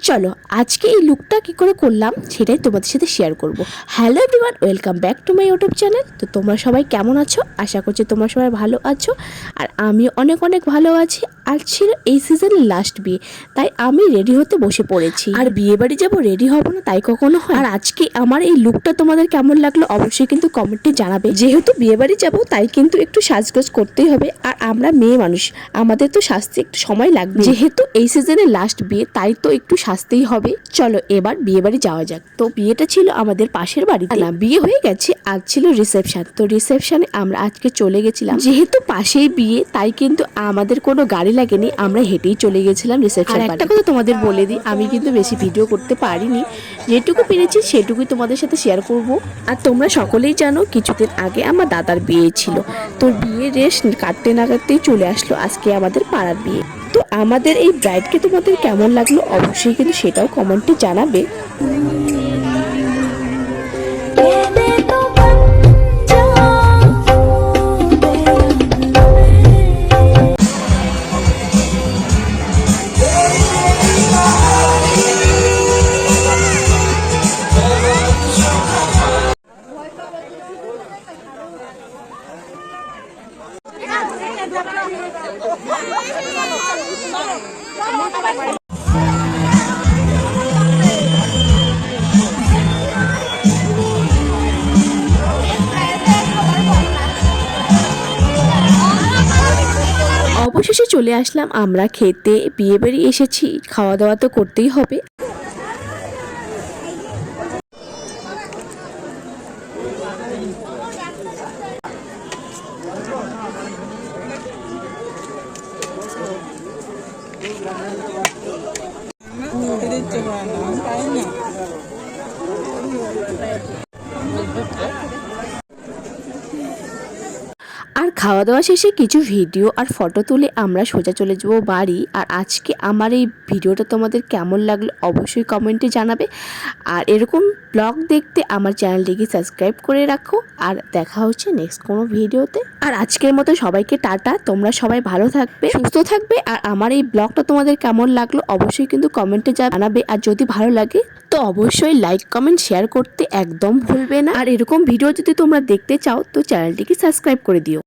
চলো আজকে এই লুকটা কি করে করলাম সেটাই তোমাদের সাথে শেয়ার করব। Hello everyone, welcome back to my YouTube channel. তো তোমরা সবাই কেমন আছো? আশা করছি তোমরা সবাই ভালো আছো, আর আমি অনেক অনেক ভালো আছি। আর ছিল এই সিজনের লাস্ট বিয়ে, তাই আমি রেডি হতে বসে পড়েছি। আর বিয়ে বাড়ি যাবো, রেডি হব না তাই কখনো হয়? আর আজকে আমার এই লুকটা তোমাদের কেমন লাগলো অবশ্যই কিন্তু কমেন্টে জানাবে। যেহেতু বিয়ে বাড়ি যাবো তাই কিন্তু একটু সাজগোজ করতেই হবে, আর আমরা মেয়ে মানুষ, আমাদের তো সাজতে একটু সময় লাগবে। যেহেতু এই সিজনের লাস্ট বিয়ে তাই তো একটু সাজতেই হবে। চলো এবার বিয়ে বাড়ি যাওয়া যাক। তো বিয়েটা ছিল আমাদের পাশের বাড়িতে, না বিয়ে হয়ে গেছে, আজ ছিল রিসেপশন। তো রিসেপশনে আমরা আজকে চলে গেছিলাম। যেহেতু পাশেই বিয়ে তাই কিন্তু আমাদের কোনো গাড়ি লাগেনি, আমরা হেঁটেই চলে গেছিলাম রিসেপশন। একটা কথা তোমাদের বলে দিই, আমি কিন্তু বেশি ভিডিও করতে পারিনি, যেটুকু পেরেছি সেটুকুই তোমাদের সাথে শেয়ার করব। আর তোমরা সকলেই জানো কিছুদিন আগে আমার দাদার বিয়ে ছিল, তো বিয়ের রেশ কাটতে না কাটতেই চলে আসলো আজকে আমাদের পাড়ার বিয়ে। তো আমাদের এই ব্রাইডকে তোমাদের কেমন লাগলো অবশ্যই কিন্তু সেটাও কমেন্টে জানাবে। অবশেষে চলে আসলাম আমরা খেতে। বিয়ে বাড়ি এসেছি, খাওয়া দাওয়া তো করতেই হবে। আর খাওয়া দাওয়া শেষে কিছু ভিডিও আর ফটো তুলে আমরা সোজা চলে যাবো বাড়ি। আর আজকে আমার এই ভিডিওটা তোমাদের কেমন লাগলো অবশ্যই কমেন্টে জানাবে। আর এরকম ব্লগ দেখতে আমার চ্যানেলটিকে সাবস্ক্রাইব করে রাখো। আর দেখা হচ্ছে নেক্সট কোনো ভিডিওতে। আর আজকের মতো সবাইকে টাটা। তোমরা সবাই ভালো থাকবে, সুস্থ থাকবে। আর আমার এই ব্লগটা তোমাদের কেমন লাগলো অবশ্যই কিন্তু কমেন্টে জানাবে। আর যদি ভালো লাগে তো অবশ্যই লাইক কমেন্ট শেয়ার করতে একদম ভুলবে না। আর এরকম ভিডিও যদি তোমরা দেখতে চাও তো চ্যানেলটিকে সাবস্ক্রাইব করে দিও।